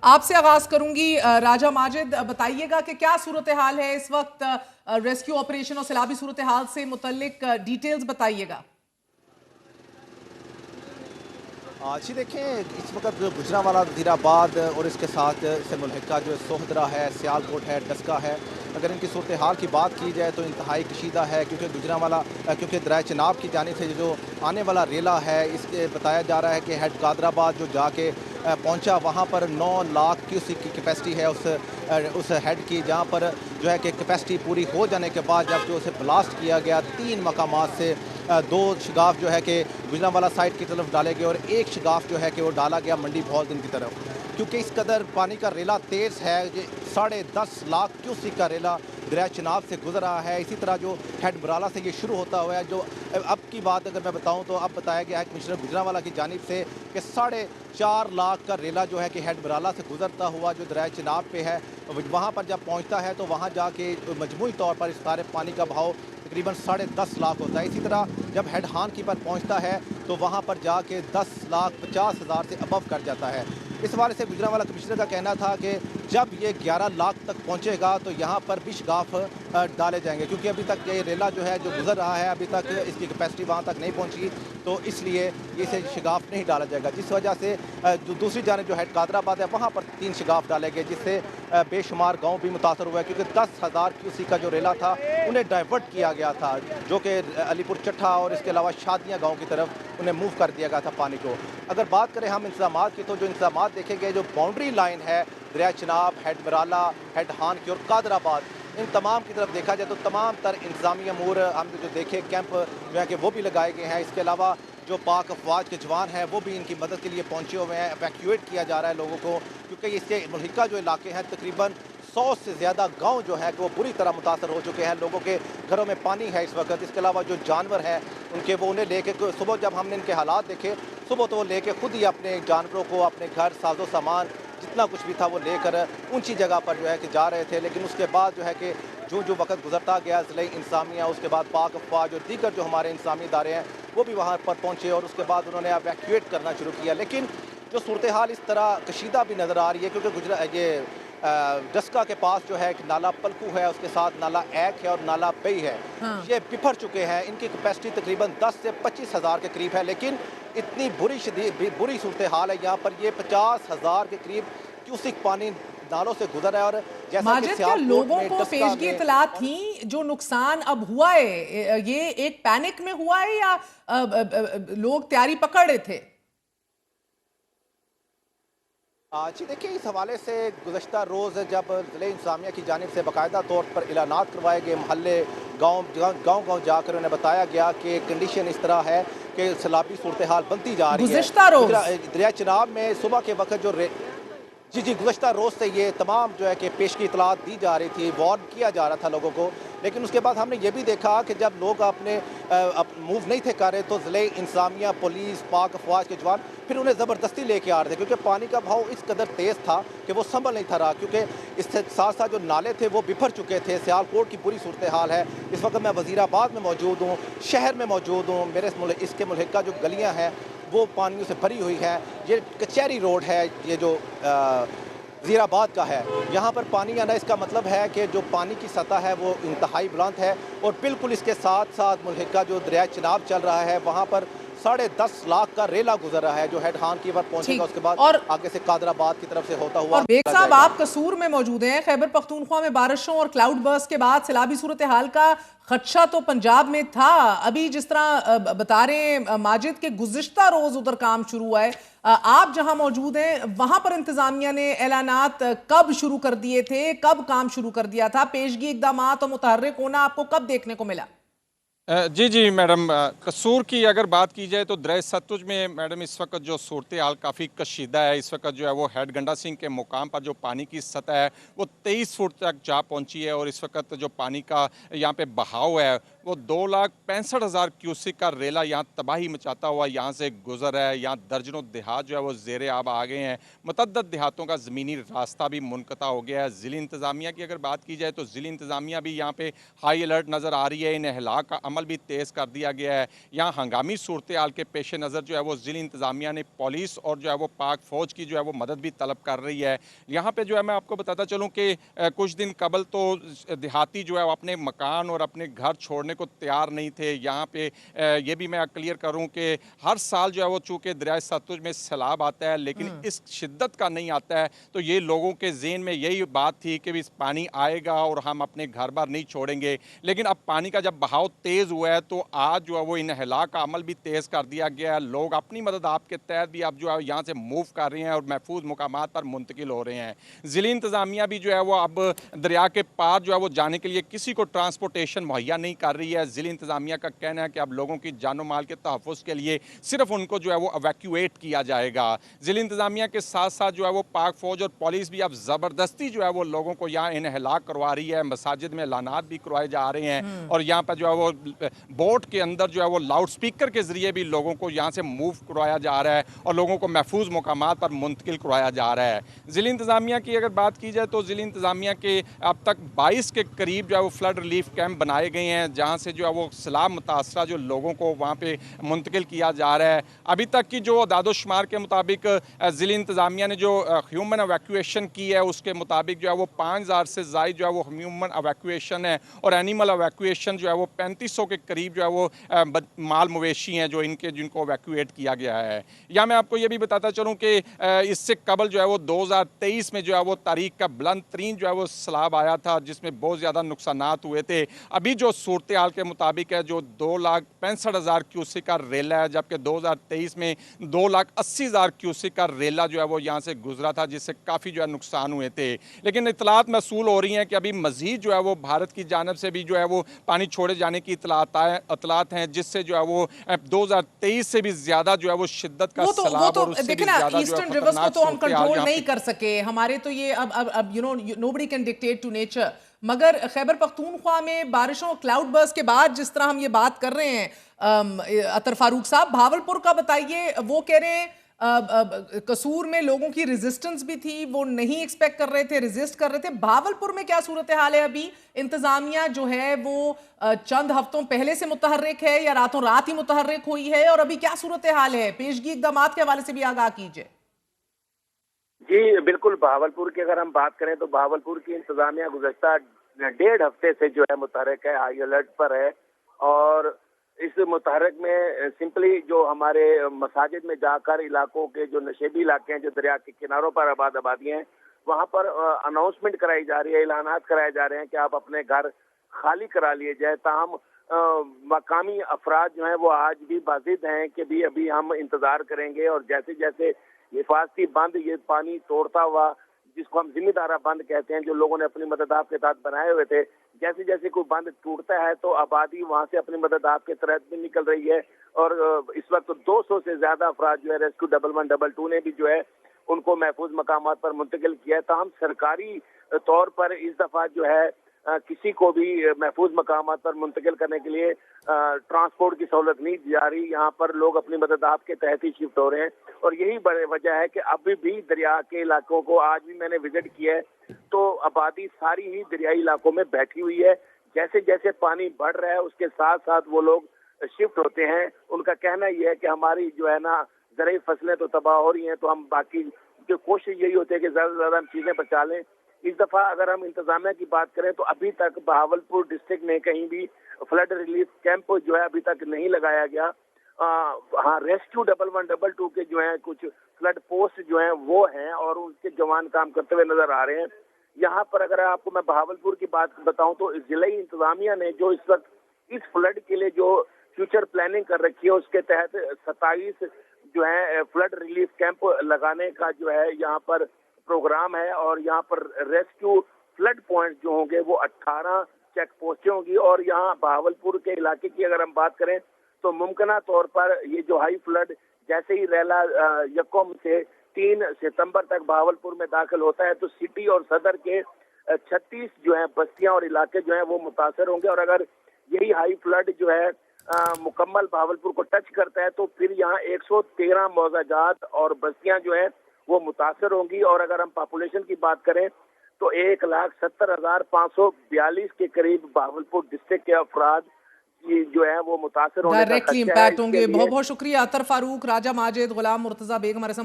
आपसे आगाज करूंगी। राजा माजिद, बताइएगा कि क्या सूरत हाल है इस वक्त, रेस्क्यू ऑपरेशन और सैलाबी सूरत हाल से मुतल्लिक डिटेल्स बताइएगा। जी देखें, इस वक्त जो गुजरांवाला, वज़ीराबाद और इसके साथ से मुल्हिका जो सोहदरा है, सियालकोट है, डस्का है, अगर इनकी सूरत हाल की बात की जाए तो इंतहाई कशीदा है, क्योंकि गुजरांवाला क्योंकि दरिया चिनाब की जानिब से जो आने वाला रेला है, इसके बताया जा रहा है कि हेड कादराबाद जो जाके पहुंचा, वहां पर 9 लाख क्यूसिक की कैपेसिटी है उस हेड की, जहां पर जो है कि कैपेसिटी पूरी हो जाने के बाद जब जो उसे ब्लास्ट किया गया 3 मकामात से 2 शगाफ जो है कि गुजरांवाला साइड की तरफ डाले गए और एक शगाफ जो है कि वो डाला गया मंडी भौलदिन की तरफ, क्योंकि इस कदर पानी का रेला तेज़ है कि 10.5 लाख क्यूसिक का रेला दरिया चिनाब से गुजर रहा है। इसी तरह जो हेड बराला से ये शुरू होता हुआ है, जो अब की बात अगर मैं बताऊं तो अब बताया गया है कमिश्नर गुजरांवाला की जानिब से कि 4.5 लाख का रेला जो है कि हेड बराला से गुजरता हुआ जो दरिया चिनाब पे है, वहाँ पर जब पहुँचता है तो वहाँ जाके मजमूई तौर पर इस सारे पानी का बहाव तकरीबन 10.5 लाख होता है। इसी तरह जब हेड हान की पर पहुंचता है तो वहां पर जाके 10,50,000 से अबव कर जाता है। इस हवाले से गुजरांवाला कमिश्नर का कहना था कि जब ये 11 लाख तक पहुंचेगा तो यहाँ पर भी शगाफ डाले जाएंगे, क्योंकि अभी तक ये रेला जो है जो गुजर रहा है, अभी तक इसकी कैपेसिटी वहाँ तक नहीं पहुँची, तो इसलिए इसे शगाफ नहीं डाला जाएगा, जिस वजह से जो दूसरी जानिब जो हेड कादराबाद है वहाँ पर 3 शगाफ डाले गए, जिससे बेशुमार गाँव भी मुतासर हुआ है, क्योंकि 10,000 क्यूसी का जो रेला था उन्हें डाइवर्ट किया गया था, जो कि अलीपुर चट्ठा और इसके अलावा शादियाँ गाँव की तरफ उन्हें मूव कर दिया गया था पानी को। अगर बात करें हम इंतजाम की, तो जो इंतजाम देखे गए, जो बाउंड्री लाइन है दरिया चिनाब, हेड बराला, हेड हान की और कादराबाद, इन तमाम की तरफ देखा जाए तो तमाम तर इंतजामी अमूर हमने जो देखे, कैंप जो है कि वो भी लगाए गए हैं। इसके अलावा जो पाक अफवाज के जवान हैं वो भी इनकी मदद के लिए पहुंचे हुए हैं, एवैक्यूएट किया जा रहा है लोगों को, क्योंकि इसके मुल्हिका जो इलाके हैं तकरीबन 100 से ज़्यादा गांव जो हैं कि वो बुरी तरह मुतासर हो चुके हैं, लोगों के घरों में पानी है इस वक्त। इसके अलावा जो जानवर हैं उनके वो उन्हें लेके सुबह जब हमने इनके हालात देखे, सुबह तो वो लेके खुद ही अपने जानवरों को अपने घर साजो सामान जितना कुछ भी था वो लेकर ऊंची जगह पर जो है कि जा रहे थे, लेकिन उसके बाद जो है कि जो जो वक्त गुजरता गया ज़िले इंसामिया, उसके बाद पाक अफवाज और दीगर जो हमारे इंसामी इदारे हैं वो भी वहाँ पर पहुँचे और उसके बाद उन्होंने एवैक्यूएट करना शुरू किया। लेकिन जो सूरत हाल इस तरह कशीदा भी नज़र आ रही है, क्योंकि ये डस्का के पास जो है नाला पलकू है, उसके साथ नाला एक है और नाला बई है, हाँ। ये बिफर चुके हैं। इनकी कैपेसिटी तकरीबन 10 से 25,000 के करीब है, लेकिन इतनी बुरी सूरत हाल है यहाँ पर, ये 50,000 के करीब क्यूसिक पानी नालों से गुजर है। और जैसा कि माजिद, क्या लोगों को पेशगी इतला थी जो नुकसान अब हुआ है, ये एक पैनिक में हुआ है या लोग तैयारी पकड़ रहे थे? जी देखिए, इस हवाले से गुज़श्ता रोज़ जब ज़िले इंतज़ामिया की जानिब से बाकायदा तौर पर ऐलानात करवाए गए, महल्ले गाँव जाकर उन्हें बताया गया कि कंडीशन इस तरह है कि सैलाबी सूरत हाल बनती जा रही है। गुज़िश्ता रोज़ दरिया चिनाब में सुबह के वक्त जो जी गुज़श्ता रोज़ से ये तमाम जो है कि पेशगी इतलात दी जा रही थी, वार्न किया जा रहा था लोगों को, लेकिन उसके बाद हमने ये भी देखा कि जब लोग अपने मूव नहीं थे कर रहे तो ज़िले इंतज़ामिया, पुलिस, पाक अफवाज के जवान फिर उन्हें ज़बरदस्ती लेके आ रहे थे, क्योंकि पानी का बहाव इस कदर तेज़ था कि वो संभल नहीं था रहा, क्योंकि इसके साथ साथ जो नाले थे वो बिफर चुके थे। सियालकोट की बुरी सूरत हाल है। इस वक्त मैं वज़ीराबाद में मौजूद हूँ, शहर में मौजूद हूँ, मेरे इसके मुल्हिका जो गलियाँ हैं वो पानियों से भरी हुई है। ये कचहरी रोड है, ये जो वज़ीराबाद का है, यहाँ पर पानी आना इसका मतलब है कि जो पानी की सतह है वो इंतहाई बुलंद है, और बिल्कुल इसके साथ साथ मुल्हिका जो दरिया चिनाब चल रहा है वहाँ पर 10.5 लाख का रेला गुजर रहा है, जो हेड हान की पर पहुंचेगा, उसके बाद और आगे से कादराबाद की तरफ से होता हुआ। और बेग साहब, आप कसूर में मौजूद हैं। खैबर पख्तूनख्वा में बारिशों और क्लाउड बर्स्ट के बाद सैलाबी सूरत हाल का खदशा तो पंजाब में था। अभी जिस तरह बता रहे हैं माजिद के गुज़िश्ता रोज उधर काम शुरू हुआ है, आप जहां मौजूद हैं वहां पर इंतजामिया ने ऐलानात कब शुरू कर दिए थे, कब काम शुरू कर दिया था? पेशगी इकदाम और मुतहर्रिक होना आपको कब देखने को मिला? जी मैडम, कसूर की अगर बात की जाए तो दरिया सतलुज में मैडम इस वक्त जो सूरत हाल काफ़ी कशीदा है। इस वक्त जो है वो हेड गंडा सिंह के मुकाम पर जो पानी की सतह है वो 23 फुट तक जा पहुंची है, और इस वक्त जो पानी का यहाँ पे बहाव है वो 2,65,000 क्यूसिक का रेला यहाँ तबाही मचाता हुआ यहाँ से गुजर है। यहाँ दर्जनों देहात जो है वो ज़ेरे आब आ गए हैं। मुतअद्दिद देहातों का ज़मीनी रास्ता भी मुनक़ता हो गया है। ज़िली इंतज़ामिया की अगर बात की जाए तो ज़िली इंतज़ामिया भी यहाँ पे हाई अलर्ट नज़र आ रही है। इन इहलाक का अमल अमल भी तेज़ कर दिया गया है। यहाँ हंगामी सूरत हाल के पेश नज़र जो है वो ज़िला इंतज़ामिया ने पुलिस और जो है वो पाक फ़ौज की जो है वो मदद भी तलब कर रही है। यहाँ पे जो है मैं आपको बताता चलूँ कि कुछ दिन कबल तो देहाती जो है वो अपने मकान और अपने घर छोड़ने को तैयार नहीं थे। यहाँ पे ये भी मैं क्लियर करूँ कि हर साल जो है वो चूँकि दरियाए सतलुज में सैलाब आता है, लेकिन इस शिद्दत का नहीं आता है, तो ये लोगों के ज़हन में यही बात थी कि इस पानी आएगा और हम अपने घर बार नहीं छोड़ेंगे। लेकिन अब पानी का जब बहाव तेज़ हुआ है तो आज जो है वो इन्हला का अमल भी तेज़ कर दिया गया है। लोग अपनी मदद आपके तहत भी अब जो है यहाँ से मूव कर रहे हैं और महफूज मुकामात पर मुंतकिल हो रहे हैं। ज़िला इंतज़ामिया भी जो है वो अब दरिया के पार जो है वो जाने के लिए किसी को ट्रांसपोर्टेशन मुहैया नहीं कर रही है। ज़िला इंतज़ामिया का कहना है कि अब लोगों की जानो माल के तहफ़्फ़ुज़ के लिए सिर्फ उनको जो है वो एवैक्यूएट किया जाएगा। ज़िला इंतज़ामिया के साथ साथ जो है वो पाक फ़ौज और पुलिस भी अब ज़बरदस्ती जो है वो लोगों को यहाँ इन्हला करवा रही है। मसाजिद में ऐलानात भी करवाए जा रहे हैं और यहाँ पर जो है वो बोट के अंदर जो है वो लाउड स्पीकर के ज़रिए भी लोगों को यहाँ से मूव करवाया जा रहा है और लोगों को महफूज मुकामात पर मुंतकिल करवाया जा रहा है। ज़िला इंतज़ामिया की अगर बात की जाए तो ज़िला इंतज़ामिया के अब तक 22 के करीब जो है वो फ्लड रिलीफ कैंप बनाए गए हैं, जहाँ से जो है वो सैलाब मुतासरा जो लोगों को वहाँ पे मुंतकिल किया जा रहा है। अभी तक की जो दादोशुमार के मुताबिक ज़िला इंतज़ामिया ने जो ह्यूमन एवैक्यूएशन की है उसके मुताबिक जो है वो 5000 से ज़ायद जो है वो ह्यूमन एवैक्यूएशन है और एनिमल एवैक्यूएशन जो है वो 3500 के करीब जो है वो माल मवेशी हैं जो जिनको एवैक्यूएट किया गया है। या मैं आपको ये भी बताता चलूँ कि इससे कबल जो है वो 2023 में जो है वो तारीख का बुलंद तरीन जो है वो सैलाब आया था जिसमें बहुत ज़्यादा नुकसानात हुए थे। अभी जो सूरत हाल के मुताबिक है जो 2,65,000 क्यूसेक का रेला है, जबकि 2023 में 2,80,000 क्यूसेक का रेला जो है वो यहाँ से गुजरा था, जिससे काफ़ी जो है नुकसान हुए थे। लेकिन इतलात मसूल हो रही हैं कि अभी मज़ीद जो है वो भारत की जानब से भी जो है वो पानी छोड़े जाने की इतलात हैं, जिससे जो है वो 2023 से भी ज़्यादा जो है वो शिद्दत का सैलाब और उससे भी ज़्यादा जो है ईस्टर्न रिवर्स को तो हम सूरत हाल कंट्रोल यहाँ नहीं कर सके, हमारे तो ये अब nobody can dictate to nature. मगर खैबर पख्तूनख्वा में बारिशों क्लाउड बर्स्ट के बाद जिस तरह हम ये बात कर रहे हैं, अतर फारूक साहब भावलपुर का बताइए। वो कह रहे हैं कसूर में लोगों की रेजिस्टेंस भी थी, वो नहीं एक्सपेक्ट कर रहे थे, रेजिस्ट कर रहे थे। भावलपुर में क्या सूरत हाल है? अभी इंतजामिया जो है वो चंद हफ्तों पहले से मुतहर्रिक है या रातों रात ही मुतहर्रिक हुई है, और अभी क्या सूरत हाल है? पेशगी इकदाम के हवाले से भी आगाह कीजिए। जी बिल्कुल, भावलपुर की अगर हम बात करें तो भावलपुर की इंतजामिया गुज़श्ता 1.5 हफ्ते से जो है मुतहर्रिक है, हाई अलर्ट पर है। और इस मुतहर्रिक में सिंपली जो हमारे मसाजिद में जाकर इलाकों के जो नशेबी इलाके हैं, जो दरिया के किनारों पर आबादी हैं, वहाँ पर अनाउंसमेंट कराई जा रही है, ऐलानात कराए जा रहे हैं कि आप अपने घर खाली करा लिए जाए। ताहम मकामी अफराद जो हैं वो आज भी बाजिद हैं कि भी अभी हम इंतजार करेंगे, और जैसे जैसे हिफाजती बंद ये पानी तोड़ता हुआ, जिसको हम जिम्मेदारा बंद कहते हैं, जो लोगों ने अपनी मदद आपके तहत बनाए हुए थे, जैसे जैसे कोई बंद टूटता है तो आबादी वहां से अपनी मदद आपके तहत भी निकल रही है। और इस वक्त 200 से ज्यादा अफराद जो है रेस्क्यू 1112 ने भी जो है उनको महफूज मकामात पर मुंतकिल किया है। ताहम सरकारी तौर पर इस दफा जो है किसी को भी महफूज मकामात पर मुंतकिल करने के लिए ट्रांसपोर्ट की सहूलत नहीं दी जा रही। यहाँ पर लोग अपनी मदद आपके तहत ही शिफ्ट हो रहे हैं, और यही बड़ी वजह है कि अभी भी दरिया के इलाकों को, आज भी मैंने विजिट किया है तो आबादी सारी ही दरियाई इलाकों में बैठी हुई है। जैसे जैसे पानी बढ़ रहा है उसके साथ साथ वो लोग शिफ्ट होते हैं। उनका कहना यह है कि हमारी जो है ना ज़रूरी फसलें तो तबाह हो रही हैं, तो हम बाकी जो कोशिश यही होती है कि ज़्यादा से ज़्यादा हम चीज़ें बचा लें। इस दफ़ा अगर हम इंतजामिया की बात करें तो अभी तक बहावलपुर डिस्ट्रिक्ट में कहीं भी फ्लड रिलीफ कैंप जो है अभी तक नहीं लगाया गया। हाँ, रेस्क्यू 1112 के जो है कुछ फ्लड पोस्ट जो हैं वो हैं और उनके जवान काम करते हुए नजर आ रहे हैं। यहाँ पर अगर आपको मैं बहावलपुर की बात बताऊं तो जिला इंतजामिया ने जो इस वक्त इस फ्लड के लिए जो फ्यूचर प्लानिंग कर रखी है, उसके तहत 27 जो है फ्लड रिलीफ कैंप लगाने का जो है यहाँ पर प्रोग्राम है। और यहाँ पर रेस्क्यू फ्लड पॉइंट जो होंगे वो 18 चेक पोस्टें होंगी। और यहाँ बहावलपुर के इलाके की अगर हम बात करें तो मुमकिना तौर पर ये जो हाई फ्लड जैसे ही रेला यकम से 3 सितंबर तक बहावलपुर में दाखिल होता है तो सिटी और सदर के 36 जो है बस्तियां और इलाके जो है वो मुतासर होंगे। और अगर यही हाई फ्लड जो है मुकम्मल बहावलपुर को टच करता है तो फिर यहाँ 113 मौजाजात और बस्तियां जो है वो मुतासर होंगी। और अगर हम पॉपुलेशन की बात करें तो 1,70,542 के करीब बहावलपुर डिस्ट्रिक्ट के अफराद ये जो है वो मुतासर होने का डायरेक्टली खदशा है। इम्पैक्ट इसके होंगे। लिए बहुत बहुत शुक्रिया अतर फारूक, राजा माजिद, गुलाम मुर्तजा बेग हमारे साथ